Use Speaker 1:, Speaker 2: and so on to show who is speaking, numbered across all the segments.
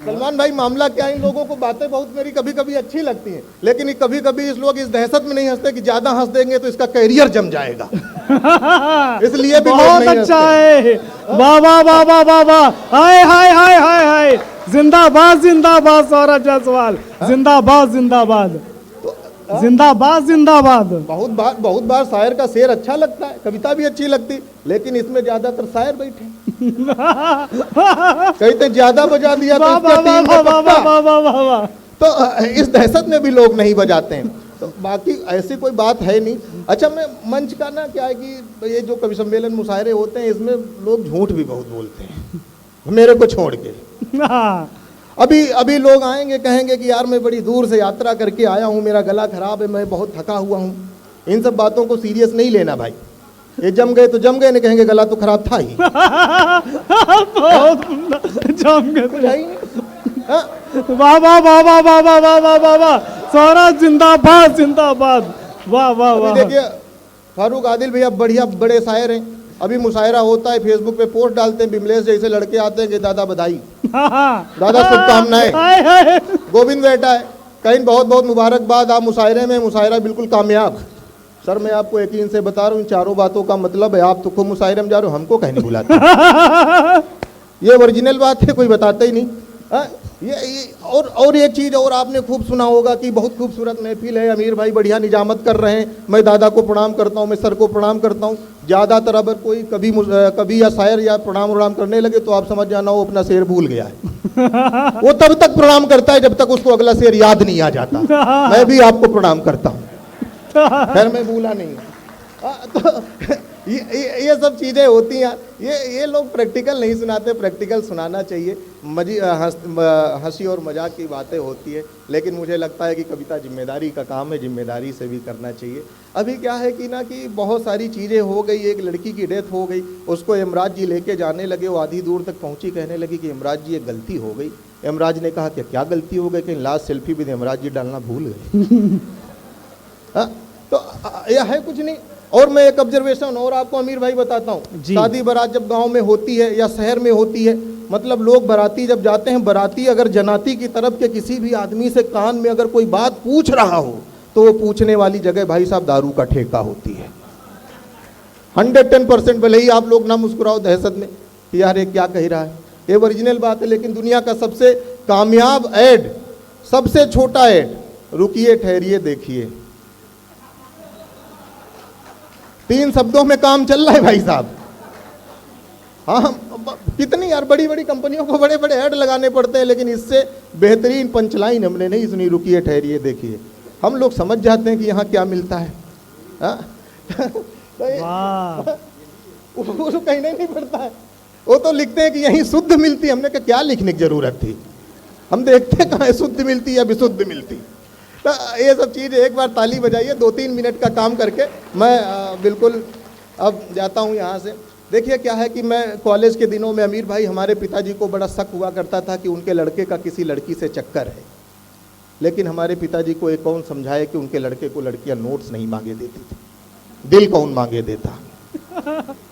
Speaker 1: सलमान भाई मामला क्या है, इन लोगों को बातें बहुत मेरी कभी कभी अच्छी लगती हैं, लेकिन कभी कभी इस लोग इस दहशत में नहीं हंसते कि ज्यादा हंस देंगे तो इसका कैरियर जम जाएगा। इसलिए भी
Speaker 2: बहुत अच्छा है। वाह वाह वाह वाह वाह वाह, हाय हाय हाय हाय हाय, जिंदाबाद जिंदाबाद सौरभ जायसवाल, जिंदाबाद जिंदाबाद जिंदाबाद जिंदाबाद।
Speaker 1: बहुत बार शायर का शेर अच्छा लगता है, कविता भी अच्छी लगती, लेकिन इसमें ज्यादातर शायर बैठे कहते ज्यादा बजा दिया तो इसका टीम का पत्ता। तो इस दहशत में भी लोग नहीं बजाते हैं। तो बाकी ऐसी कोई बात है नहीं। अच्छा, मैं मंच का ना क्या है कि ये जो कवि सम्मेलन मुशायरे होते हैं इसमें लोग झूठ भी बहुत बोलते हैं, मेरे को छोड़ के। अभी लोग आएंगे कहेंगे कि यार मैं बड़ी दूर से यात्रा करके आया हूँ, मेरा गला खराब है, मैं बहुत थका हुआ हूँ। इन सब बातों को सीरियस नहीं लेना भाई, ये जम गए तो जम गए, नहीं कहेंगे गला तो खराब था ही।
Speaker 2: जम गए। वाह वाह वाह वाह वाह वाह वाह वाह वाह वाह, सौरभ जिंदाबाद जिंदाबाद, वाह वाह वाह।
Speaker 1: देखिए फारूक आदिल भैया बढ़िया बड़े शायर हैं, अभी मुशायरा होता है फेसबुक पे पोस्ट डालते हैं, बिमलेश जैसे लड़के आते हैं कि दादा बधाई, दादा शुभकामनाएं, गोविंद बेटा है कहीं बहुत बहुत मुबारकबाद, आप मुशायरे में, मुशायरा बिल्कुल कामयाब। सर मैं आपको यकीन से बता रहा हूँ, इन चारों बातों का मतलब है आप तो खूब मुशायरे में जा रहे हो, हमको कहीं नहीं बुलाते। ये ओरिजिनल बात है, कोई बताता ही नहीं। और एक चीज और आपने खूब सुना होगा कि बहुत खूबसूरत महफिल है, अमीर भाई बढ़िया निजामत कर रहे हैं, मैं दादा को प्रणाम करता हूँ, मैं सर को प्रणाम करता हूँ। ज़्यादातर अगर कोई कभी या शायर या प्रणाम करने लगे तो आप समझ जाना वो अपना शेर भूल गया है। वो तब तक प्रणाम करता है जब तक उसको अगला शेर याद नहीं आ जाता। मैं भी आपको प्रणाम करता हूँ, खैर मैं भूला नहीं। तो ये सब चीज़ें होती हैं। ये लोग प्रैक्टिकल नहीं सुनाते, प्रैक्टिकल सुनाना चाहिए। हंसी और मजाक की बातें होती है, लेकिन मुझे लगता है कि कविता जिम्मेदारी का काम है, जिम्मेदारी से भी करना चाहिए। अभी क्या है कि ना कि बहुत सारी चीज़ें हो गई, एक लड़की की डेथ हो गई, उसको यमराज जी लेके जाने लगे, वो आधी दूर तक पहुंची, कहने लगी कि यमराज जी एक गलती हो गई। यमराज ने कहा कि क्या गलती हो गई, कि लास्ट सेल्फी भी यमराज जी डालना भूल गए। तो यह है कुछ नहीं। और मैं एक ऑब्जर्वेशन और आपको अमीर भाई बताता हूँ, शादी बारात जब गांव में होती है या शहर में होती है, मतलब लोग बाराती जब जाते हैं, बाराती अगर जनाती की तरफ के किसी भी आदमी से कान में अगर कोई बात पूछ रहा हो तो वो पूछने वाली जगह भाई साहब दारू का ठेका होती है। 110%। भले ही आप लोग ना मुस्कुराओ दहशत में कि यार ये क्या कह रहा है, ये ओरिजिनल बात है, लेकिन दुनिया का सबसे कामयाब एड, सबसे छोटा एड, रुकिए ठहरिए देखिए, 3 शब्दों में काम चल रहा है भाई साहब। हाँ, कितनी यार बड़ी बड़ी कंपनियों को बड़े बड़े ऐड लगाने पड़ते हैं, लेकिन इससे बेहतरीन पंचलाइन हमने नहीं सुनी, रुकिए ठहरिए देखिए। हम लोग समझ जाते हैं कि यहाँ क्या मिलता है। वो कहने नहीं पड़ता है, वो तो लिखते हैं कि यहीं शुद्ध मिलती। हमने कहा क्या लिखने की जरूरत थी, हम देखते हैं कहाँ शुद्ध मिलती या विशुद्ध मिलती। तो ये सब चीज़ एक बार ताली बजाइए। 2-3 मिनट का काम करके मैं बिल्कुल अब जाता हूँ यहाँ से। देखिए क्या है कि मैं कॉलेज के दिनों में अमीर भाई हमारे पिताजी को बड़ा शक हुआ करता था कि उनके लड़के का किसी लड़की से चक्कर है, लेकिन हमारे पिताजी को एक कौन समझाए कि उनके लड़के को लड़कियाँ नोट्स नहीं मांगे देती थी, दिल कौन मांगे देता।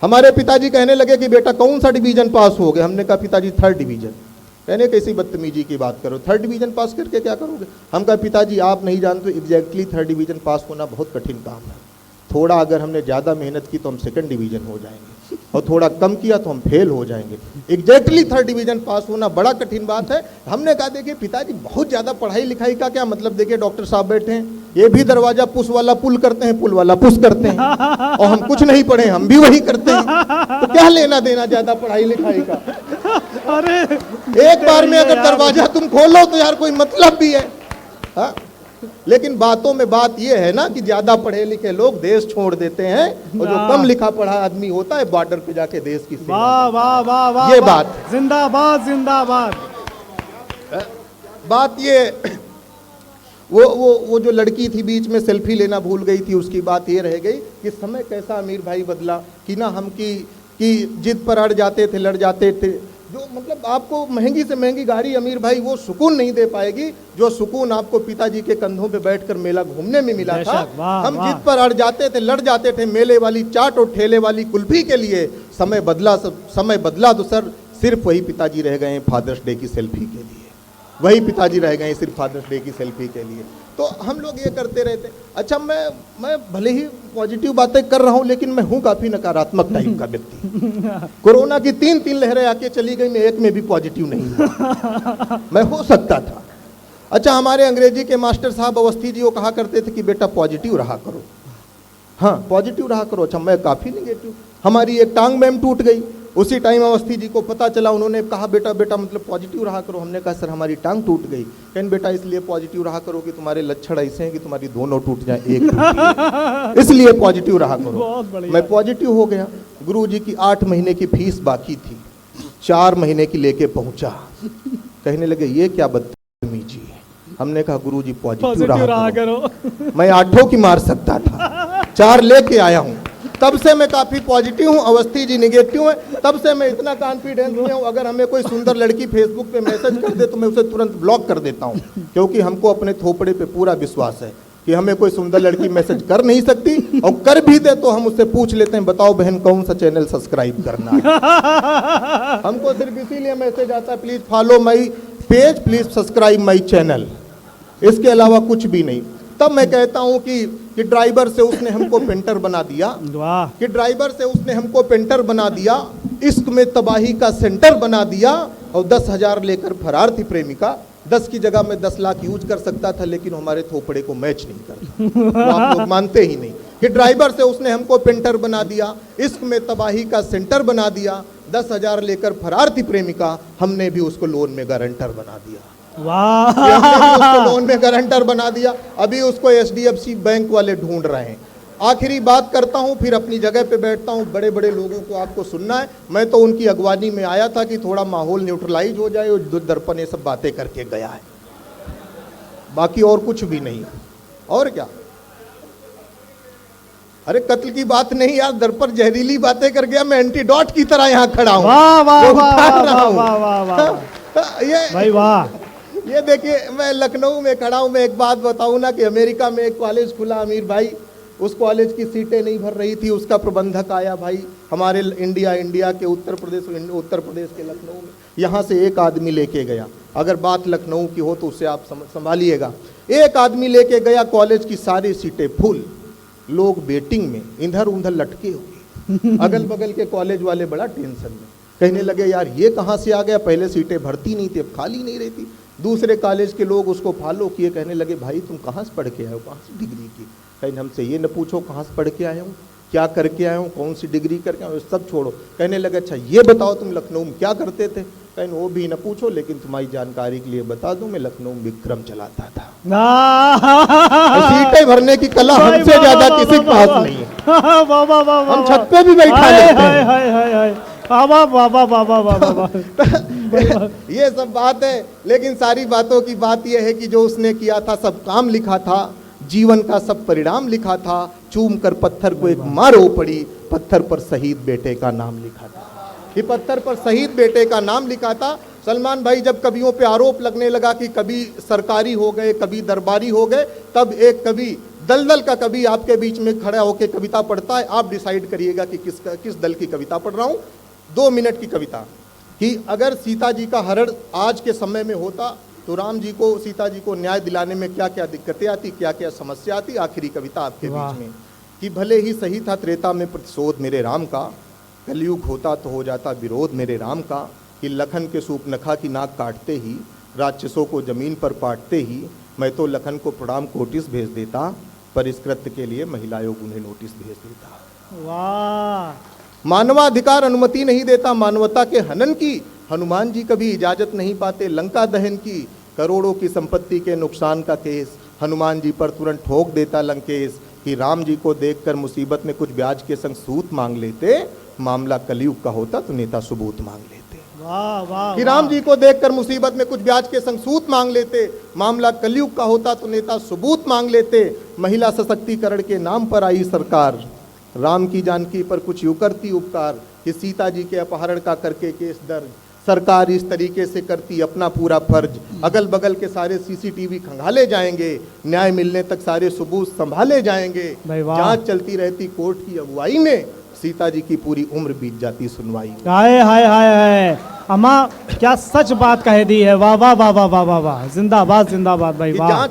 Speaker 1: हमारे पिताजी कहने लगे कि बेटा कौन सा डिवीजन पास हो गए, हमने कहा पिताजी 3rd डिवीजन। कहने कैसी बदतमीजी की बात करो, 3rd डिवीजन पास करके क्या करोगे। हम कहा पिताजी आप नहीं जानते, एग्जैक्टली 3rd डिवीजन पास होना बहुत कठिन काम है, थोड़ा अगर हमने ज़्यादा मेहनत की तो हम 2nd डिवीजन हो जाएंगे, और थोड़ा कम किया तो हम फेल हो जाएंगे। एग्जैक्टली 3rd डिवीजन पास होना बड़ा कठिन बात है। हमने कहा देखिए पिताजी बहुत ज़्यादा पढ़ाई लिखाई का क्या मतलब, देखिए डॉक्टर साहब बैठे हैं, ये भी दरवाजा पुश वाला पुल करते हैं, पुल वाला पुश करते हैं, और हम कुछ नहीं पढ़े, हम भी वही करते हैं, तो क्या लेना देना ज़्यादा पढ़ाई लिखाई का।
Speaker 2: अरे
Speaker 1: एक बार में अगर दरवाजा तुम खोलो तो यार कोई मतलब भी है। हाँ, लेकिन बातों में बात यह है ना कि ज्यादा पढ़े लिखे लोग देश छोड़ देते हैं, और जो कम लिखा पढ़ा आदमी होता है बॉर्डर पे जाके देश की सेवा।
Speaker 2: वाह वाह वाह वाह,
Speaker 1: ये बात
Speaker 2: जिंदाबाद जिंदाबाद।
Speaker 1: बात ये वो जो लड़की थी बीच में सेल्फी लेना भूल गई थी, उसकी बात ये रह गई कि समय कैसा अमीर भाई बदला कि ना हम की जिद पर अड़ जाते थे, लड़ जाते थे। जो मतलब आपको महंगी से महंगी गाड़ी अमीर भाई वो सुकून नहीं दे पाएगी जो सुकून आपको पिताजी के कंधों पे बैठकर मेला घूमने में मिला था। हम जिद पर अड़ जाते थे, लड़ जाते थे मेले वाली चाट और ठेले वाली कुल्फी के लिए। समय बदला तो सर सिर्फ वही पिताजी रह गए हैं फादर्स डे की सेल्फी के लिए। वही पिताजी रह गए सिर्फ फादर्स डे की सेल्फी के लिए। तो हम लोग ये करते रहते। अच्छा, मैं भले ही पॉजिटिव बातें कर रहा हूँ, लेकिन मैं हूँ काफी नकारात्मक टाइप का व्यक्ति। कोरोना की तीन लहरें आके चली गई, मैं एक में भी पॉजिटिव नहीं हुआ। मैं हो सकता था। अच्छा, हमारे अंग्रेजी के मास्टर साहब अवस्थी जी वो कहा करते थे कि बेटा पॉजिटिव रहा करो, हाँ पॉजिटिव रहा करो। अच्छा, मैं काफी निगेटिव। हमारी एक टांग मैम टूट गई, उसी टाइम अवस्थी जी को पता चला, उन्होंने कहा बेटा मतलब पॉजिटिव रहा करो। हमने कहा सर हमारी टांग टूट गई। कहने बेटा इसलिए पॉजिटिव रहा करो कि तुम्हारे लक्षण ऐसे हैं कि तुम्हारी दोनों टूट जाए, एक टूट इसलिए पॉजिटिव रहा करो। मैं पॉजिटिव हो गया। गुरुजी की 8 महीने की फीस बाकी थी, 4 महीने की लेके पहुंचा। कहने लगे ये क्या बदतमीजी है। हमने कहा गुरुजी पॉजिटिव रहा करो। मैं 8 की मार सकता था, 4 लेके आया हूं। तब से मैं काफी पॉजिटिव हूँ, अवस्थी जी निगेटिव है। तब से मैं इतना कॉन्फिडेंस में हूँ, अगर हमें कोई सुंदर लड़की फेसबुक पे मैसेज कर दे तो मैं उसे तुरंत ब्लॉक कर देता हूँ, क्योंकि हमको अपने थोपड़े पे पूरा विश्वास है कि हमें कोई सुंदर लड़की मैसेज कर नहीं सकती, और कर भी दे तो हम उससे पूछ लेते हैं बताओ बहन कौन सा चैनल सब्सक्राइब करना है। हमको सिर्फ इसीलिए मैसेज आता है please follow my page, please subscribe my channel, इसके अलावा कुछ भी नहीं। तब मैं कहता हूं कि ड्राइवर से उसने हमको पेंटर बना दिया, कि ड्राइवर से उसने हमको पेंटर बना दिया, इश्क में तबाही का सेंटर बना दिया, और 10,000 लेकर फरार थी प्रेमिका। 10 की जगह में 10 लाख यूज कर सकता था, लेकिन हमारे थोपड़े को मैच नहीं करता। तो आप लोग मानते ही नहीं कि ड्राइवर से उसने हमको पेंटर बना दिया, इश्क में तबाही का सेंटर बना दिया, 10,000 लेकर फरार थी प्रेमिका, हमने भी उसको लोन में गारंटर बना दिया।
Speaker 2: वाह,
Speaker 1: उसको लोन में गारंटर बना दिया। अभी उसको HDFC बैंक वाले ढूंढ रहे हैं। आखिरी बात करता हूं, फिर अपनी जगह पे बैठता हूं। बड़े बड़े लोगों को आपको सुनना है। मैं तो उनकी अगवानी में आया था कि थोड़ा माहौल न्यूट्रलाइज हो जाए, और दर्पण ये सब बातें करके गया है, बाकी और कुछ भी नहीं। और क्या, अरे कत्ल की बात नहीं यार, दर्पण जहरीली बातें कर गया। मैं एंटीडोट की तरह यहाँ खड़ा हूँ।
Speaker 2: वाह वाह वाह वाह वाह,
Speaker 1: ये
Speaker 2: भाई वाह।
Speaker 1: ये देखिए, मैं लखनऊ में खड़ा हूँ। मैं एक बात बताऊँ ना कि अमेरिका में एक कॉलेज खुला अमीर भाई, उस कॉलेज की सीटें नहीं भर रही थी। उसका प्रबंधक आया भाई हमारे इंडिया के उत्तर प्रदेश के लखनऊ में, यहाँ से एक आदमी लेके गया। अगर बात लखनऊ की हो तो उससे आप संभालिएगा। एक आदमी लेके गया, कॉलेज की सारी सीटें फुल, लोग वेटिंग में इधर उधर लटके हुए। अगल बगल के कॉलेज वाले बड़ा टेंशन में, कहने लगे यार ये कहाँ से आ गया, पहले सीटें भरती नहीं थी, अब खाली नहीं रहती। दूसरे कॉलेज के लोग उसको फॉलो किए, कहने लगे भाई तुम कहाँ से पढ़ के आए हो, कहाँ से डिग्री की। कहीं हमसे ये न पूछो कहाँ से पढ़ के आए हूँ, क्या करके आए हूँ, कौन सी डिग्री करके आए, सब छोड़ो। कहने लगे अच्छा ये बताओ तुम लखनऊ में क्या करते थे। कहीं वो भी न पूछो, लेकिन तुम्हारी जानकारी के लिए बता दूं मैं लखनऊ में विक्रम चलाता था। सीटें भरने की कला हमसे ज्यादा किसी के पास नहीं है। हम छत पे भी बैठा लेते हैं। ये सब बात है, लेकिन सारी बातों की बात यह है कि जो उसने किया था सब काम लिखा था, जीवन का सब परिणाम लिखा था। चूम कर पत्थर को एक मार रो पड़ी, पत्थर पर शहीद बेटे का नाम लिखा था। ये पत्थर पर शहीद बेटे का नाम लिखा था। सलमान भाई जब कवियों पे आरोप लगने लगा कि कभी सरकारी हो गए, कभी दरबारी हो गए, तब एक कवि दलदल का कवि आपके बीच में खड़ा होकर कविता पढ़ता है। आप डिसाइड करिएगा कि किस दल की कविता पढ़ रहा हूं। 2 मिनट की कविता कि अगर सीता जी का हरण आज के समय में होता तो राम जी को, सीता जी को न्याय दिलाने में क्या क्या दिक्कतें आती, क्या क्या समस्या आती। आखिरी कविता आपके बीच में कि भले ही सही था त्रेता में प्रतिशोध मेरे राम का, कलयुग होता तो हो जाता विरोध मेरे राम का। कि लखन के सूपनखा की नाक काटते ही, राक्षसों को जमीन पर पाटते ही, मैं तो लखन को प्रणाम कोटिस भेज देता, पर इस कृत्य के लिए महिला आयोग उन्हें नोटिस भेज देता।
Speaker 2: वाह।
Speaker 1: मानवाधिकार अनुमति नहीं देता मानवता के हनन की, हनुमान जी कभी इजाजत नहीं पाते लंका दहन की। करोड़ों की संपत्ति के नुकसान का केस हनुमान जी पर तुरंत ठोक देता लंकेश। कि राम जी को देखकर मुसीबत में कुछ ब्याज के संग सूत मांग लेते, मामला कलयुग का होता तो नेता सबूत मांग लेते।
Speaker 2: वाह वाह।
Speaker 1: कि राम जी को देखकर मुसीबत में कुछ ब्याज के संग सूत मांग लेते, मामला कलयुग का होता तो नेता सबूत मांग लेते। महिला सशक्तिकरण के नाम पर आई सरकार, राम की जानकी पर कुछ यूं करती उपकार। कि सीता जी के अपहरण का करके केस दर्ज, सरकार इस तरीके से करती अपना पूरा फर्ज। अगल बगल के सारे CCTV खंगाले जाएंगे, न्याय मिलने तक सारे सबूत संभाले जाएंगे। जांच चलती रहती कोर्ट की अगुवाई में, सीता जी की पूरी उम्र बीत जाती सुनवाई में।
Speaker 2: हाय हाय हाय हाय, अम्मा क्या सच बात कह दी है, वाह वाह वाह वाह वाह वाह वाह, जिंदाबाद जिंदाबाद भाई वाह।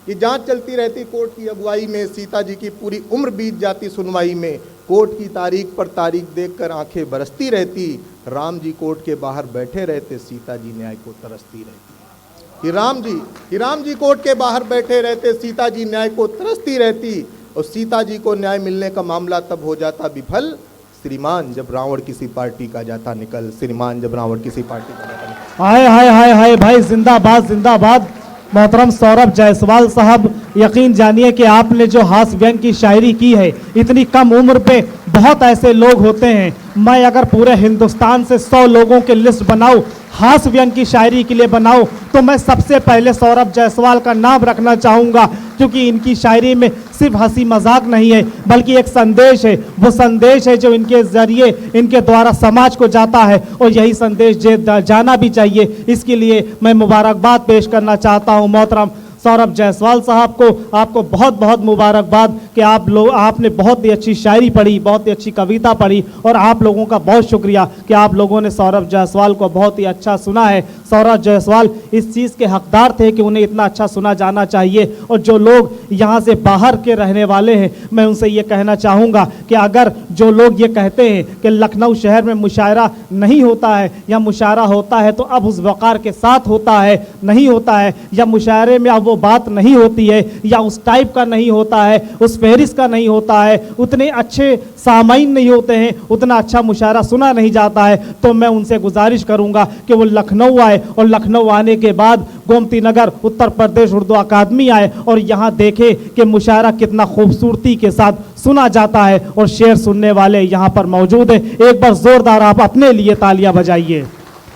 Speaker 1: कि जांच चलती रहती कोर्ट की अगुवाई में, सीता जी की पूरी उम्र बीत जाती सुनवाई में, कोर्ट की तारीख पर तारीख देखकर आंखें बरसती रहती, राम जी कोर्ट के बाहर बैठे रहते, सीता जी न्याय को तरसती रहती। कि राम जी कोर्ट के बाहर बैठे रहते, सीता जी न्याय को तरसती रहती, और सीता जी को न्याय मिलने का मामला तब हो जाता विफल, श्रीमान जब रावण किसी पार्टी का जाता निकल, श्रीमान जब रावण किसी पार्टी का जाता निकल।
Speaker 2: हाय हाय हाय हाय भाई, जिंदाबाद जिंदाबाद। मोहतरम सौरभ जायसवाल साहब, यकीन जानिए कि आपने जो हास्य व्यंग की शायरी की है, इतनी कम उम्र पे बहुत ऐसे लोग होते हैं, मैं अगर पूरे हिंदुस्तान से 100 लोगों की लिस्ट बनाऊं हास्य व्यंग की शायरी के लिए बनाऊं, तो मैं सबसे पहले सौरभ जायसवाल का नाम रखना चाहूँगा, क्योंकि इनकी शायरी में सिर्फ हंसी मजाक नहीं है बल्कि एक संदेश है। वो संदेश है जो इनके जरिए, इनके द्वारा समाज को जाता है, और यही संदेश जाना भी चाहिए। इसके लिए मैं मुबारकबाद पेश करना चाहता हूँ मोहतरम सौरभ जायसवाल साहब को। आपको बहुत बहुत मुबारकबाद कि आपने बहुत ही अच्छी शायरी पढ़ी, बहुत ही अच्छी कविता पढ़ी, और आप लोगों का बहुत शुक्रिया कि आप लोगों ने सौरभ जायसवाल को बहुत ही अच्छा सुना है। सौरभ जायसवाल इस चीज़ के हकदार थे कि उन्हें इतना अच्छा सुना जाना चाहिए। और जो लोग यहाँ से बाहर के रहने वाले हैं, मैं उनसे ये कहना चाहूँगा कि अगर जो लोग ये कहते हैं कि लखनऊ शहर में मुशायरा नहीं होता है या मुशायरा होता है तो अब उस वक़ार के साथ होता है, नहीं होता है, या मुशायरे में अब वो बात नहीं होती है, या उस टाइप का नहीं होता है, उस फहरिस्त का नहीं होता है, उतने अच्छे सामाइन नहीं होते हैं, उतना अच्छा मुशायरा सुना नहीं जाता है, तो मैं उनसे गुजारिश करूंगा कि वो लखनऊ आए, और लखनऊ आने के बाद गोमती नगर उत्तर प्रदेश उर्दू अकादमी आए और यहाँ देखे कि मुशायरा कितना खूबसूरती के साथ सुना जाता है, और शेर सुनने वाले यहाँ पर मौजूद है। एक बार जोरदार आप अपने लिए तालियां बजाइए।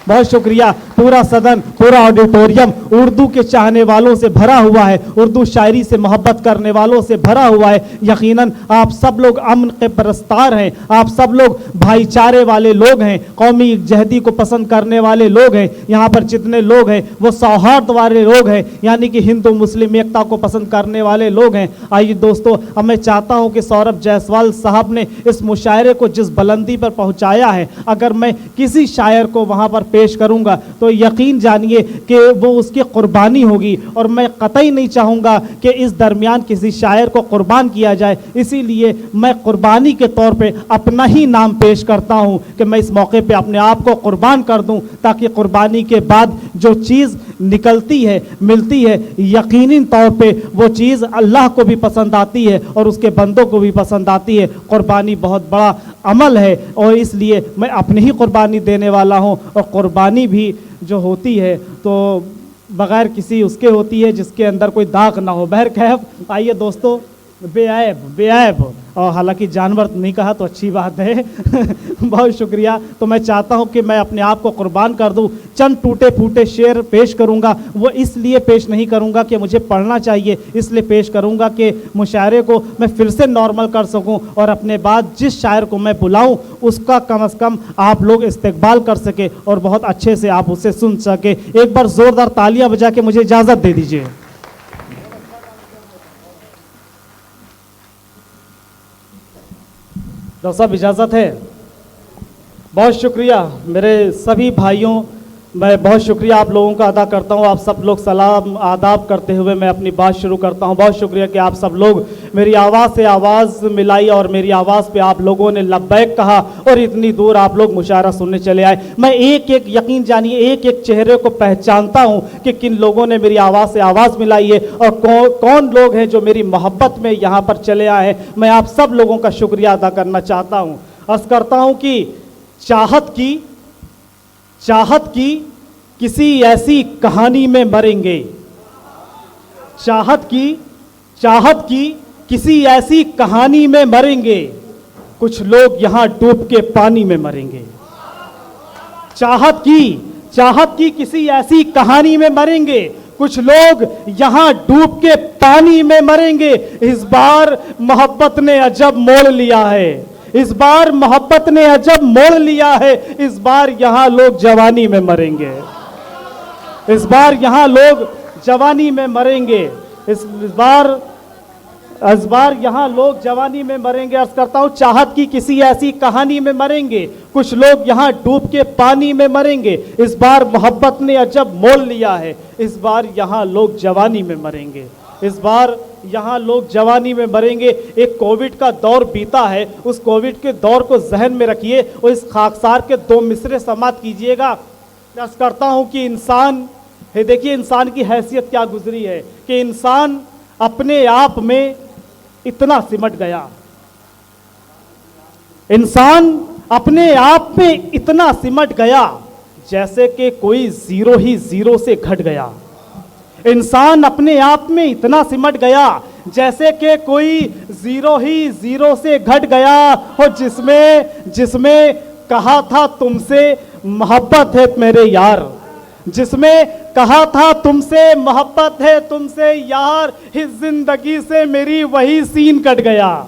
Speaker 2: बहुत शुक्रिया। पूरा सदन, पूरा ऑडिटोरियम उर्दू के चाहने वालों से भरा हुआ है, उर्दू शायरी से मोहब्बत करने वालों से भरा हुआ है। यकीनन आप सब लोग अमन के परस्तार हैं, आप सब लोग भाईचारे वाले लोग हैं, कौमी यकजहती को पसंद करने वाले लोग हैं। यहाँ पर जितने लोग हैं वो सौहार्द वाले लोग हैं, यानी कि हिंदू मुस्लिम एकता को पसंद करने वाले लोग हैं। आइए दोस्तों, अब मैं चाहता हूँ कि सौरभ जायसवाल साहब ने इस मुशायरे को जिस बुलंदी पर पहुँचाया है, अगर मैं किसी शायर को वहाँ पर पेश करूंगा तो यकीन जानिए कि वो उसकी कुर्बानी होगी, और मैं कतई नहीं चाहूंगा कि इस दरमियान किसी शायर को कुर्बान किया जाए। इसीलिए मैं कुर्बानी के तौर पे अपना ही नाम पेश करता हूं कि मैं इस मौके पे अपने आप को कुर्बान कर दूं, ताकि कुर्बानी के बाद जो चीज़ निकलती है, मिलती है, यकीनी तौर पे वो चीज़ अल्लाह को भी पसंद आती है और उसके बंदों को भी पसंद आती है। कुर्बानी बहुत बड़ा अमल है, और इसलिए मैं अपनी ही कुर्बानी देने वाला हूँ। और कुर्बानी भी जो होती है तो बग़ैर किसी उसके होती है जिसके अंदर कोई दाग ना हो। बहरकैफ आइए दोस्तों, बेऐब और हालांकि जानवर नहीं कहा तो अच्छी बात है बहुत शुक्रिया। तो मैं चाहता हूं कि मैं अपने आप को कुर्बान कर दूं। चंद टूटे फूटे शेर पेश करूंगा, वो इसलिए पेश नहीं करूंगा कि मुझे पढ़ना चाहिए, इसलिए पेश करूंगा कि मुशायरे को मैं फिर से नॉर्मल कर सकूं, और अपने बाद जिस शायर को मैं बुलाऊं उसका कम से कम आप लोग इस्तेकबाल कर सके और बहुत अच्छे से आप उसे सुन सके। एक बार ज़ोरदार तालियां बजा के मुझे इजाज़त दे दीजिए। डॉक्टर साहब इजाज़त है? बहुत शुक्रिया मेरे सभी भाइयों, मैं बहुत शुक्रिया आप लोगों का अदा करता हूं। आप सब लोग सलाम आदाब करते हुए मैं अपनी बात शुरू करता हूं। बहुत शुक्रिया कि आप सब लोग मेरी आवाज़ से आवाज़ मिलाई और मेरी आवाज़ पे आप लोगों ने लब्बैक कहा, और इतनी दूर आप लोग मुशायरा सुनने चले आए। मैं एक एक, यकीन जानिए, एक एक चेहरे को पहचानता हूं कि किन लोगों ने मेरी आवाज़ से आवाज़ मिलाई है और कौन लोग हैं जो मेरी मोहब्बत में यहाँ पर चले आए हैं। मैं आप सब लोगों का शुक्रिया अदा करना चाहता हूँ। अर्ज़ करता हूँ कि चाहत की किसी ऐसी कहानी में मरेंगे, चाहत की किसी ऐसी कहानी में मरेंगे, कुछ लोग यहां डूब के पानी में मरेंगे। चाहत की किसी ऐसी कहानी में मरेंगे, कुछ लोग यहां डूब के पानी में मरेंगे। इस बार मोहब्बत ने अजब मोड़ लिया है, इस बार मोहब्बत ने अजब मोड़ लिया है। इस बार यहां लोग जवानी में मरेंगे, इस बार यहां लोग जवानी में मरेंगे। इस बार इस बार यहाँ लोग जवानी में मरेंगे। अर्ज करता हूँ चाहत की किसी ऐसी कहानी में मरेंगे, कुछ लोग यहाँ डूब के पानी में मरेंगे। इस बार मोहब्बत ने अजब मोल लिया है, इस बार यहाँ लोग जवानी में मरेंगे। इस बार यहाँ लोग जवानी में मरेंगे। एक कोविड का दौर बीता है, उस कोविड के दौर को जहन में रखिए और इस खाकसार के दो मिसरे समाप्त कीजिएगा। अर्ज करता हूँ कि इंसान है, देखिए इंसान की हैसियत क्या गुजरी है कि इंसान अपने आप में इतना सिमट गया, इंसान अपने आप में इतना सिमट गया जैसे कि कोई जीरो ही जीरो से घट गया। इंसान अपने आप में इतना सिमट गया जैसे कि कोई जीरो ही जीरो से घट गया और जिसमें कहा था तुमसे मोहब्बत है मेरे यार, जिसमें कहा था तुमसे मोहब्बत है तुमसे यार, इस जिंदगी से मेरी वही सीन कट गया।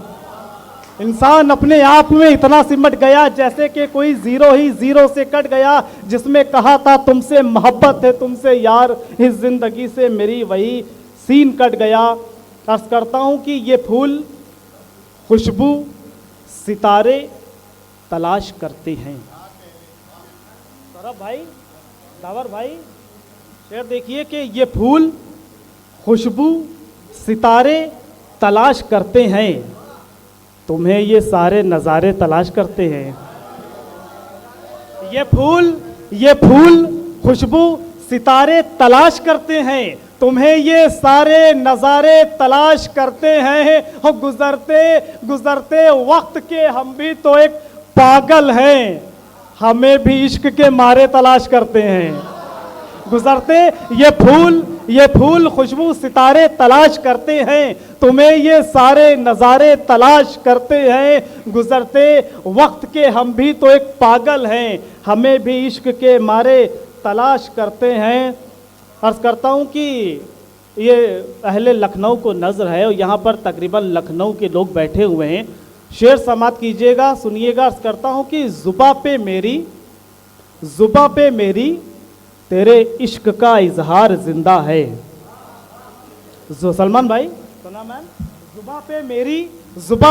Speaker 2: इंसान अपने आप में इतना सिमट गया जैसे कि कोई जीरो ही जीरो से कट गया, जिसमें कहा था तुमसे मोहब्बत है तुमसे यार, इस जिंदगी से मेरी वही सीन कट गया। अर्ज करता हूं कि ये फूल खुशबू सितारे तलाश करते हैं। सौरभ भाई, दावर भाई, शेर देखिए कि ये फूल खुशबू सितारे तलाश करते हैं, तुम्हें ये सारे नज़ारे तलाश करते हैं। ये फूल खुशबू सितारे तलाश करते हैं, तुम्हें ये सारे नज़ारे तलाश करते हैं। और गुजरते वक्त के हम भी तो एक पागल हैं, हमें भी इश्क के मारे तलाश करते हैं। गुजरते ये फूल खुशबू सितारे तलाश करते हैं, तुम्हें ये सारे नज़ारे तलाश करते हैं। गुजरते वक्त के हम भी तो एक पागल हैं, हमें भी इश्क के मारे तलाश करते हैं। अर्ज़ करता हूँ कि ये अहले लखनऊ को नज़र है और यहाँ पर तकरीबन लखनऊ के लोग बैठे हुए हैं। शेर समाप्त कीजिएगा, सुनिएगा। अर्ज़ करता हूँ कि जुबा पे मेरी तेरे इश्क का इजहार जिंदा है। जो सलमान भाई सुना मैम, जुबा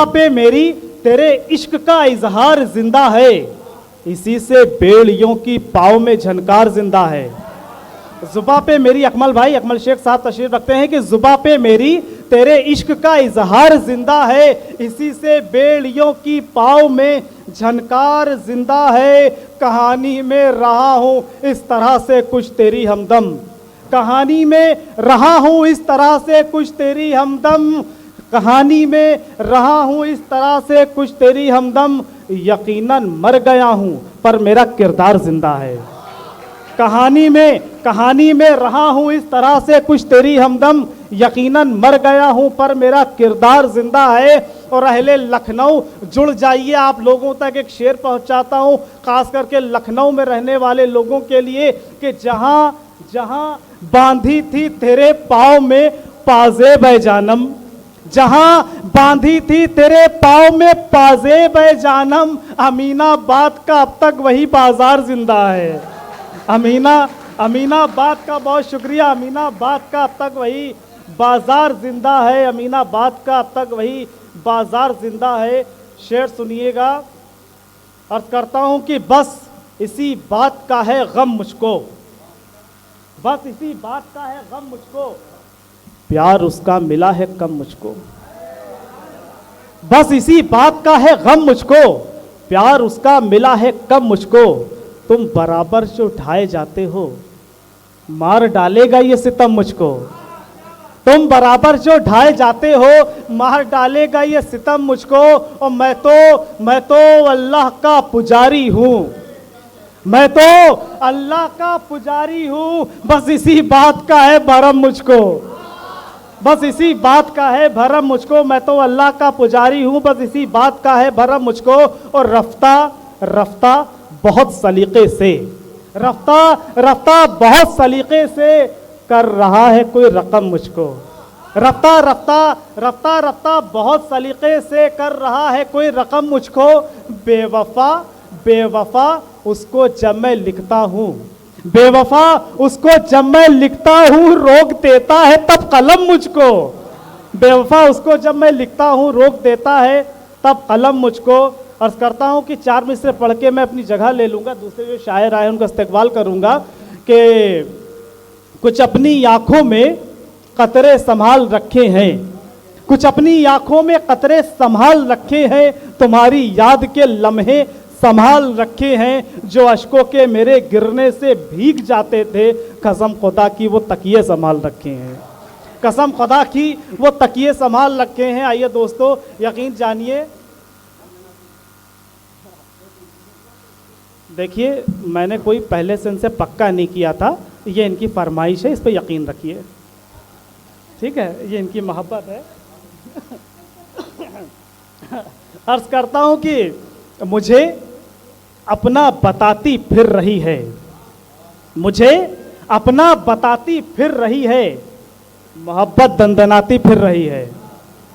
Speaker 2: पे मेरी तेरे इश्क का इजहार जिंदा है, इसी से बेड़ियों की पाँव में झनकार जिंदा है। जुबा पे मेरी, अकमल भाई, अकमल शेख साहब तशरीफ रखते हैं कि जुबा पे मेरी तेरे इश्क का इजहार जिंदा है, इसी से बेड़ियों की पाँव में झनकार जिंदा है। कहानी में रहा हूँ इस तरह से कुछ तेरी हमदम, कहानी में रहा हूँ इस तरह से कुछ तेरी हमदम, कहानी में रहा हूँ इस तरह से कुछ तेरी हमदम, यकीनन मर गया हूँ पर मेरा किरदार जिंदा है। कहानी में रहा हूँ इस तरह से कुछ तेरी हमदम, यकीनन मर गया हूँ पर मेरा किरदार जिंदा है। और अहले लखनऊ जुड़ जाइए, आप लोगों तक एक शेर पहुँचाता हूँ खास करके लखनऊ में रहने वाले लोगों के लिए कि जहाँ बांधी थी तेरे पाँव में पाजेब जानम, जहाँ बांधी थी तेरे पाँव में पाजेब जानम, अमीनाबाद का अब तक वही बाजार जिंदा है। अमीनाबाद का बहुत शुक्रिया। अमीनाबाद का अब तक वही बाजार जिंदा है, अमीनाबाद का अब तक वही बाजार जिंदा है। शेर सुनिएगा। अर्ज करता हूं कि बस इसी बात का है गम मुझको, बस इसी बात का है गम मुझको, प्यार उसका मिला है कम मुझको। बस इसी बात का है गम मुझको, प्यार उसका मिला है कम मुझको। तुम बराबर जो ढाए जाते हो मार डालेगा ये सितम मुझको, तुम बराबर जो ढाए जाते हो मार डालेगा ये सितम मुझको। और मैं तो अल्लाह का पुजारी हूँ, मैं तो अल्लाह का पुजारी हूँ, बस इसी बात का है भरम मुझको, बस इसी बात का है भरम मुझको। मैं तो अल्लाह का पुजारी हूँ, बस इसी बात का है भरम मुझको। और रफ्ता बहुत सलीके से, रफ्ता बहुत सलीके से कर रहा है कोई रकम मुझको, रफ्ता बहुत सलीके से कर रहा है कोई रकम मुझको। बेवफा उसको जब मैं लिखता हूँ, बेवफा उसको जब मैं लिखता हूँ रोक देता है तब कलम मुझको, बेवफा उसको जब मैं लिखता हूँ रोक देता है, तब कलम मुझको। अर्ज करता हूँ कि 4 मिसरे पढ़ के मैं अपनी जगह ले लूँगा, दूसरे जो शायर आए उनका इस्तेक़बाल करूँगा कि कुछ अपनी आँखों में कतरे संभाल रखे हैं, कुछ अपनी आँखों में कतरे संभाल रखे हैं, तुम्हारी याद के लम्हे संभाल रखे हैं, जो अश्कों के मेरे गिरने से भीग जाते थे, कसम खुदा की वो तकिए संभाल रखे हैं, कसम खुदा की वो तकिए संभाल रखे हैं। आइए दोस्तों, यकीन जानिए, देखिए मैंने कोई पहले से इनसे पक्का नहीं किया था, ये इनकी फरमाइश है, इस पर यकीन रखिए, ठीक है, ये इनकी मोहब्बत है। अर्ज करता हूं कि मुझे अपना बताती फिर रही है, मुझे अपना बताती फिर रही है, मोहब्बत दंदनाती फिर रही है,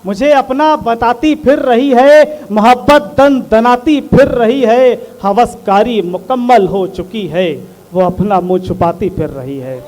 Speaker 2: मुझे अपना बताती फिर रही है, मोहब्बत दंदनाती फिर रही है, हवसकारी मुकम्मल हो चुकी है, वो अपना मुंह छुपाती फिर रही है,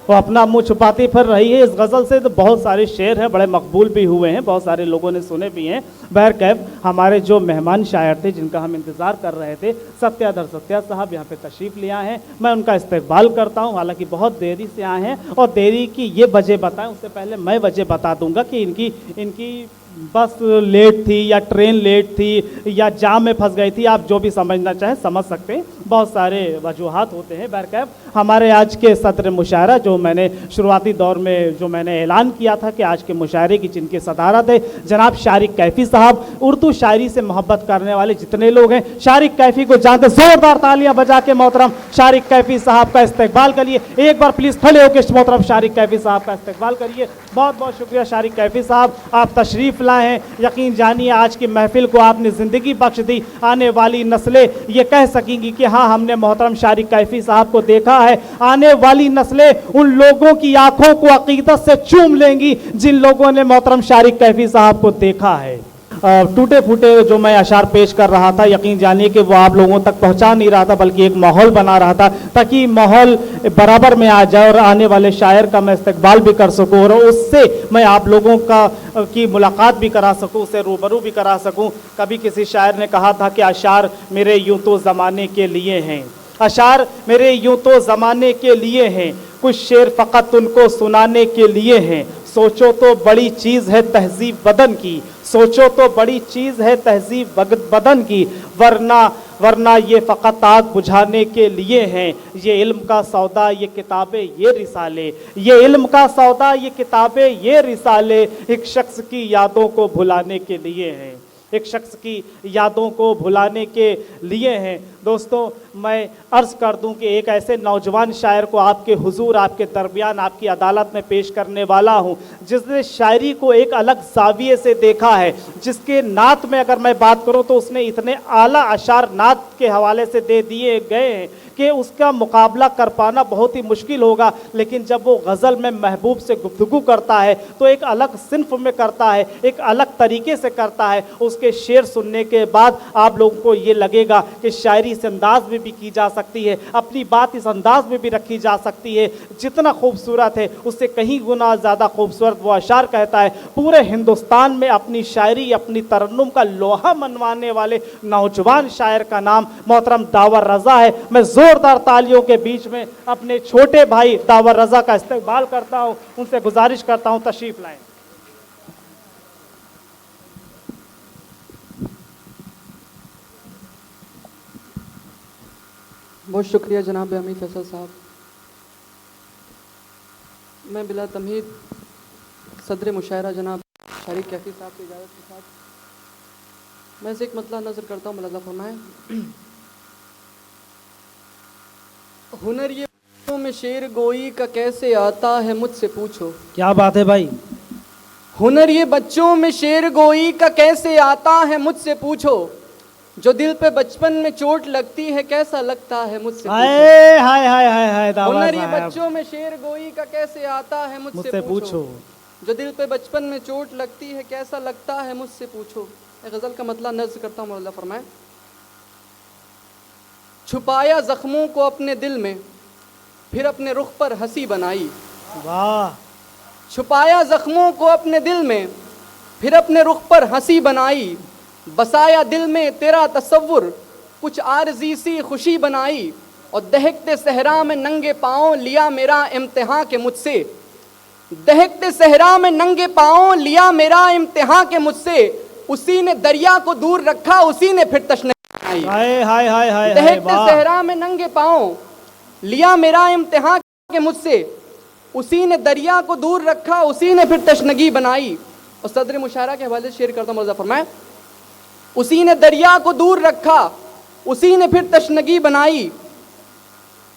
Speaker 2: वो अपना मुंह छुपाती फिर रही है। इस गज़ल से तो बहुत सारे शेर हैं, बड़े मकबूल भी हुए हैं, बहुत सारे लोगों ने सुने भी हैं। बहरकैफ हमारे जो मेहमान शायर थे जिनका हम इंतज़ार कर रहे थे, सत्याधर सत्या साहब यहाँ पे तशरीफ़ ले आए हैं, मैं उनका इस्तकबाल करता हूँ। हालांकि बहुत देरी से आए हैं और देरी की ये वजह बताएं, उससे पहले मैं वजह बता दूंगा कि इनकी बस लेट थी या ट्रेन लेट थी या जाम में फंस गई थी, आप जो भी समझना चाहें समझ सकते हैं, बहुत सारे वजूहात होते हैं। बहरकैफ हमारे आज के सदर मुशायरा, जो मैंने शुरुआती दौर में जो मैंने ऐलान किया था कि आज के मुशायरे की जिनकी सदारत है जनाब शारिक कैफ़ी साहब, उर्दू शायरी से मोहब्बत करने वाले जितने लोग हैं शारिक कैफ़ी को जानते, जोरदार तालियां बजा के मोहतरम शारिक कैफ़ी साहब का इस्तकबाल करिए। एक बार प्लीज़ खड़े होकर मोहतरम शारिक कैफ़ी साहब का इस्तकबाल करिए। बहुत बहुत शुक्रिया शारिक कैफ़ी साहब, आप तशरीफ़ लाए हैं। यकीन जानिए आज की महफिल को आपने ज़िंदगी बख्श दी, आने वाली नस्लें ये कह सकेंगी कि हाँ हमने मोहतरम शारिक कैफ़ी साहब को देखा है, आने वाली नस्लें उन लोगों की आंखों को अकीदत से चूम लेंगी जिन लोगों ने मोहतरम शारिक कैफ़ी साहब को देखा है। टूटे फूटे जो मैं अशार पेश कर रहा था, यकीन जानिए कि वो आप लोगों तक पहुंचा नहीं रहा था, बल्कि एक माहौल बना रहा था ताकि माहौल बराबर में आ जाए और आने वाले शायर का मैं इस्तकबाल भी कर सकूं और उससे मैं आप लोगों की मुलाकात भी करा सकूं, उससे रूबरू भी करा सकूं। कभी किसी शायर ने कहा था कि अशार मेरे यूं तो ज़माने के लिए हैं, अशार मेरे यूं तो ज़माने के लिए हैं, कुछ शेर फ़कत उनको सुनाने के लिए हैं, सोचो तो बड़ी चीज़ है तहजीब बदन की, सोचो तो बड़ी चीज़ है तहजीब बदन की, वरना ये फ़कत आग बुझाने के लिए हैं, ये इल्म का सौदा ये किताबें ये रिसाले, ये इल्म का सौदा ये किताबें ये रिसाले, एक शख्स की यादों को भुलाने के लिए हैं, एक शख्स की यादों को भुलाने के लिए हैं। दोस्तों मैं अर्ज़ कर दूं कि एक ऐसे नौजवान शायर को आपके हुजूर, आपके दरमियान, आपकी अदालत में पेश करने वाला हूं जिसने शायरी को एक अलग ज़ाविये से देखा है, जिसके नात में अगर मैं बात करूं तो उसने इतने आला अशार नात के हवाले से दे दिए गए हैं कि उसका मुकाबला कर पाना बहुत ही मुश्किल होगा। लेकिन जब वो गज़ल में महबूब से गुफ्तगू करता है तो एक अलग सिन्फ में करता है, एक अलग तरीके से करता है। उसके शेर सुनने के बाद आप लोगों को ये लगेगा कि शायरी इस अंदाज में भी की जा सकती है, अपनी बात इस अंदाज में भी रखी जा सकती है, जितना खूबसूरत है उससे कहीं गुना ज़्यादा खूबसूरत वो अशार कहता है। पूरे हिंदुस्तान में अपनी शायरी, अपनी तरन्नुम का लोहा मनवाने वाले नौजवान शायर का नाम मोहतरम दावर रज़ा है। मैं जोरदार तालियों के बीच में अपने छोटे भाई दावर रज़ा का इस्तकबाल करता हूं, उनसे गुजारिश करता हूं तशरीफ लाएं।
Speaker 3: बहुत शुक्रिया जनाब हमीद फैसल साहब। मैं बिला तमहीद सदर मुशायरा जनाब शारिक कैफ़ी साहब की इजाज़त के साथ मैं से एक मतला नज़र करता हूँ, मुलाज़ा फरमाएं। हुनर ये बच्चों में शेर गोई का कैसे आता है मुझसे पूछो।
Speaker 2: क्या बात है भाई।
Speaker 3: हुनर ये बच्चों में शेर गोई का कैसे आता है मुझसे पूछो, जो दिल पे बचपन में चोट लगती है कैसा लगता है मुझसे
Speaker 2: हाय हाय हाय हाय हाय दावर
Speaker 3: हुनर ये
Speaker 2: साहब,
Speaker 3: बच्चों में शेर गोई का कैसे आता है मुझसे पूछो, जो दिल पे बचपन में चोट लगती है कैसा लगता है मुझसे पूछो। गज़ल का मतलब नज़्म करता हूँ, मौला फरमाए। छुपाया जख्मों को अपने दिल में, फिर अपने रुख पर हंसी बनाई।
Speaker 2: वाह।
Speaker 3: छुपाया जख्मों को अपने दिल में, फिर अपने रुख पर हंसी बनाई, बसाया दिल में तेरा तसव्वुर, कुछ आरज़ी सी खुशी बनाई, और दहकते सहरा में नंगे पाँव लिया मेरा इम्तिहान के मुझसे, दहकते सहरा में नंगे पाँव लिया मेरा इम्तिहान के मुझसे, उसी ने दरिया को दूर रखा, उसी ने फिर तशने बनाई।
Speaker 2: हाय हाय हाय हाय,
Speaker 3: दहकते सहरा में नंगे पाँव लिया मेरा इम्तिहान के मुझसे, उसी ने दरिया को दूर रखा, उसी ने फिर तशनगी बनाई। और सदर मुशायरा के हवाले से शेयर करता हूँ, मौलाना फरमाए, उसी ने दरिया को दूर रखा, उसी ने फिर तशनगी बनाई,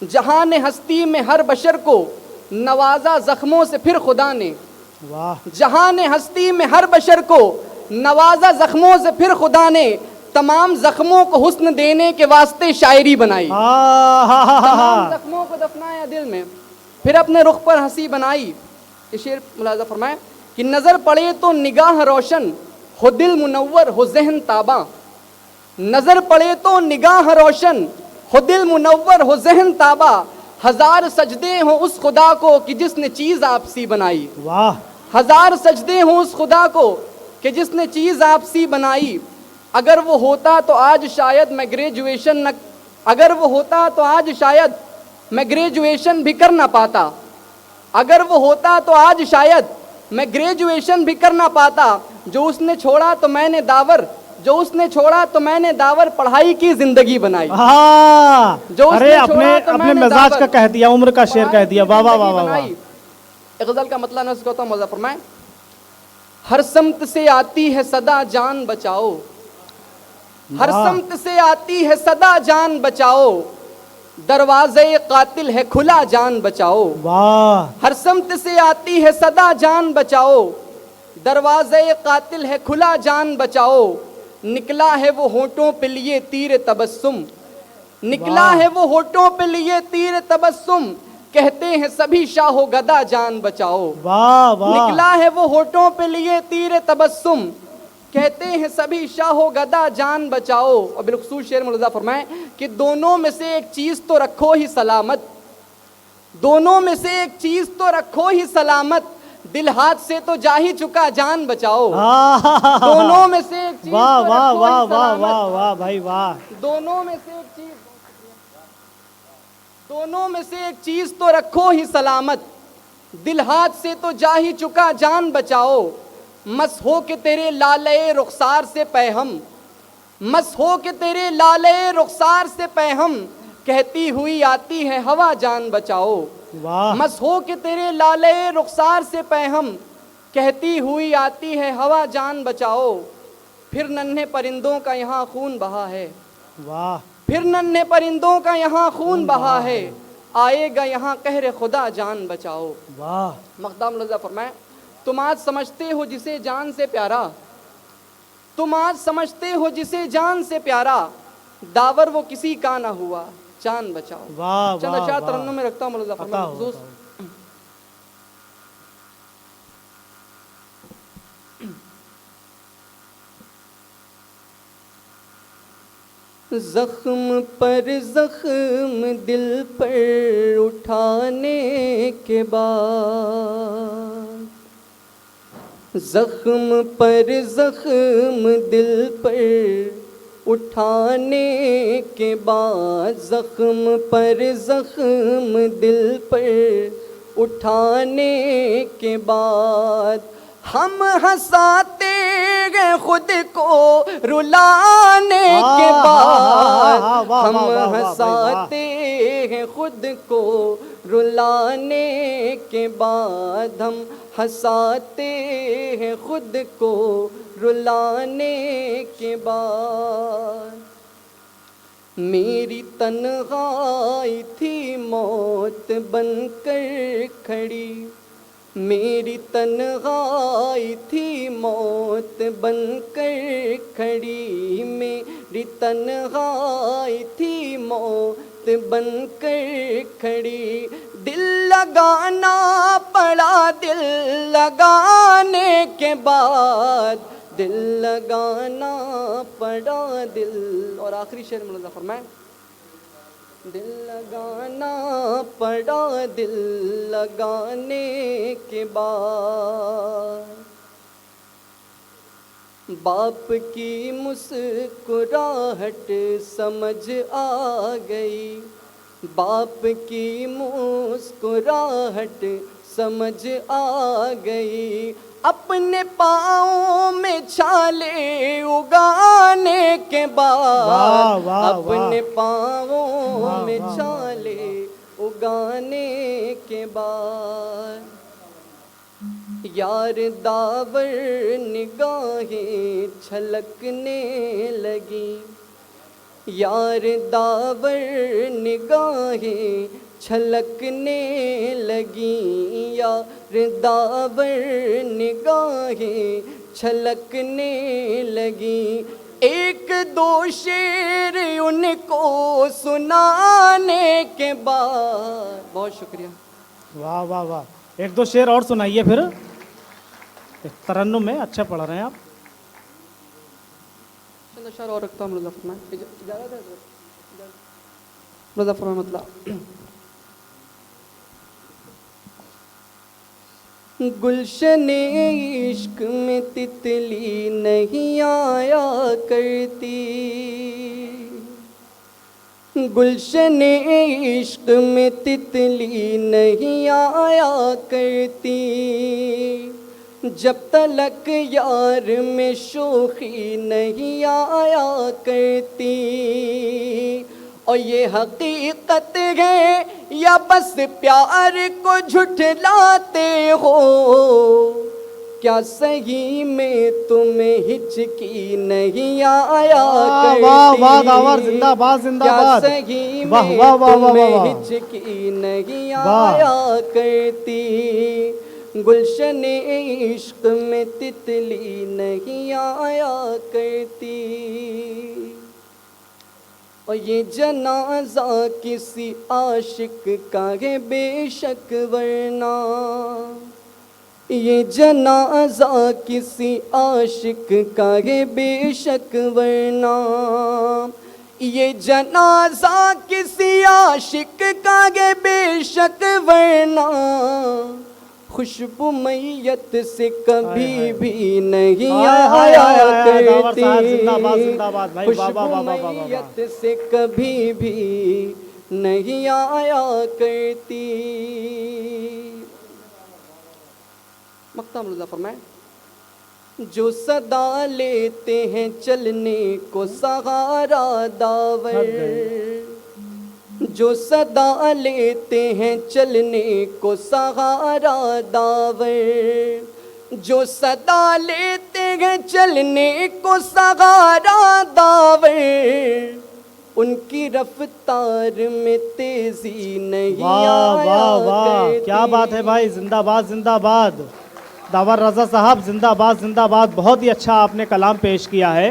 Speaker 3: जहां ने हस्ती में हर बशर को नवाजा जख्मों से फिर खुदा ने,
Speaker 2: वाह,
Speaker 3: जहां ने हस्ती में हर बशर को नवाजा जख्मों से फिर खुदा ने, तमाम जख्मों को हुस्न देने के वास्ते शायरी बनाई। तमाम जख्मों को दफनाया दिल में, फिर अपने रुख पर हंसी बनाई। ये शेर मुलाजा फरमाए कि नजर पड़े तो निगाह रोशन, हो दिल मुनव्वर हो जहन ताबा, नजर पड़े तो निगाह रोशन, हो दिल मुनव्वर हो जहन ताबा, हजार सजदे हो उस खुदा को कि जिसने चीज आपसी बनाई।
Speaker 2: वाह,
Speaker 3: हजार सजदे हो उस खुदा को कि जिसने चीज आपसी बनाई। अगर वो होता तो आज शायद मैं ग्रेजुएशन न, अगर वो होता तो आज शायद मैं ग्रेजुएशन भी कर ना पाता, अगर वो होता तो आज शायद मैं ग्रेजुएशन भी कर ना पाता, जो उसने छोड़ा तो मैंने दावर, जो उसने छोड़ा तो मैंने दावर पढ़ाई की जिंदगी बनाई।
Speaker 2: जो अरे अपने अपने मिजाज का कह दिया, उम्र का शेर कह दिया। वाह वाह वाह वाह।
Speaker 3: एक गजल का मतलब नज़्म करता हूं, मौला फरमाए, हर समत से आती है सदा जान बचाओ, हर समत से आती है सदा जान बचाओ, दरवाजे कातिल है खुला जान बचाओ।
Speaker 2: वाह,
Speaker 3: हर समत से आती है सदा जान बचाओ, दरवाजे कातिल है खुला जान बचाओ, निकला है वो होठों पे लिए तीर तबस्सुम, निकला है वो होठों पे लिए तीर तबस्सुम, कहते हैं सभी शाहो गदा जान बचाओ।
Speaker 2: वाह वाह,
Speaker 3: निकला है वो होठों पे लिए तीर तबस्सुम, कहते हैं सभी शाहो गदा जान बचाओ। और बिलखसूस शेर मुलाजा फरमाए कि दोनों में से एक चीज तो रखो ही सलामत, दोनों में से एक चीज तो रखो ही सलामत, दिल हाथ से तो जा ही चुका जान बचाओ। दोनों में से एक चीज
Speaker 2: वाह
Speaker 3: तो
Speaker 2: वाह
Speaker 3: रखो
Speaker 2: वाह
Speaker 3: ही
Speaker 2: वाह
Speaker 3: सलामत।
Speaker 2: वाह वाह भाई वाह।
Speaker 3: दोनों में से एक चीज, दोनों में से एक चीज तो रखो ही सलामत, दिल हाथ से तो जा ही चुका जान बचाओ। मस हो के तेरे लाले रुखसार से पैहम, मस हो के तेरे लाले रुखसार से पैहम, कहती हुई आती है हवा जान बचाओ।
Speaker 2: वाह,
Speaker 3: मस हो के तेरे लाले रुखसार से पैहम, कहती हुई आती है हवा जान बचाओ। फिर नन्हे परिंदों का यहाँ खून बहा है,
Speaker 2: वाह,
Speaker 3: फिर नन्हे परिंदों का यहाँ खून बहा है, आएगा यहाँ कहरे खुदा जान बचाओ।
Speaker 2: वाह।
Speaker 3: मक़दाम लज़ा फरमाए, तुम आज समझते हो जिसे जान से प्यारा, तुम आज समझते हो जिसे जान से प्यारा, दावर वो किसी का ना हुआ जान बचाओ।
Speaker 2: वाह
Speaker 3: चंद
Speaker 2: वाह
Speaker 3: अशार
Speaker 2: वाह।
Speaker 3: तरन्नुम में रखता हूँ मौलाना फरमाए,
Speaker 2: बताओ,
Speaker 3: हुजूर, जख्म पर जख्म दिल पर उठाने के बाद, जख्म पर जख्म दिल पर उठाने के बाद, जख्म पर जख्म दिल पर उठाने के बाद, हम हंसाते हैं खुद को रुलाने के बाद, हम हंसाते हैं खुद को रुलाने के बाद, हम हंसाते हैं खुद को रुलाने के बाद। मेरी तन्हाई थी मौत बनकर खड़ी, मेरी तन्हाई थी मौत बनकर खड़ी, मेरी तन्हाई थी मौत बनकर खड़ी। दिल लगाना पड़ा दिल लगाने के बाद, दिल लगाना पड़ा दिल। और आखिरी शेर मुलाज़ा फरमाए, दिल लगाना पड़ा दिल लगाने के बाद, बाप की मुस्कुराहट समझ आ गई, बाप की मुस्कुराहट समझ आ गई, अपने पाँव में छाले उगाने के
Speaker 2: वाह,
Speaker 3: बाद,
Speaker 2: वाह,
Speaker 3: अपने
Speaker 2: वाह।
Speaker 3: पाँवों में
Speaker 2: वाह,
Speaker 3: छाले उगाने के बाद, यार दावर निगाहें छलकने लगी, यार दावर निगाहें छलकने लगी, यार दावर निगाहें छलकने लगी, एक दो शेर उनको सुनाने के बाद। बहुत शुक्रिया।
Speaker 2: वाह वाह वाह, एक दो शेर और सुनाइए फिर। तरन्नुम में अच्छा पढ़ रहे हैं आप।
Speaker 3: चलो शेर और रखता हूँ मुज़फ़्फ़र में, इजाज़त है मुज़फ़्फ़र में मतलब। गुलशने इश्क में तितली नहीं आया करती, गुलशने इश्क में तितली नहीं आया करती, जब तलक यार में शोखी नहीं आया करती, और ये हकीकत है या बस प्यार को झुठलाते हो, क्या सही में तुम्हें हिचकी नहीं आया करती,
Speaker 2: वाह वाह दावर जिंदाबाद जिंदाबाद,
Speaker 3: क्या सही में
Speaker 2: वाह वाह वाह वाह
Speaker 3: तुम्हें
Speaker 2: वाह,
Speaker 3: हिचकी नहीं
Speaker 2: वाह।
Speaker 3: आया करती, गुलशने इश्क में तितली नहीं आया करती, और ये जनाजा किसी आशिक का है बेशक वरना, ये जनाजा किसी आशिक का है बेशक वरना, ये जनाजा किसी आशिक का है बेशक वरना, खुशबू मैयत से कभी भी नहीं आया करती, खुशबू मैयत से कभी भी नहीं आया करती। मक्ता मुज़फ़्फ़र में, जो सदा लेते हैं चलने को सहारा दावर, जो सदा लेते हैं चलने को सहारा दावर, जो सदा लेते हैं चलने को सहारा दावर, उनकी रफ्तार में तेजी नहीं
Speaker 2: वाह
Speaker 3: आया
Speaker 2: वाह वाह,
Speaker 3: करती।
Speaker 2: क्या बात है भाई, जिंदाबाद जिंदाबाद। दावर रज़ा साहब जिंदाबाद जिंदाबाद, बहुत ही अच्छा आपने कलाम पेश किया है।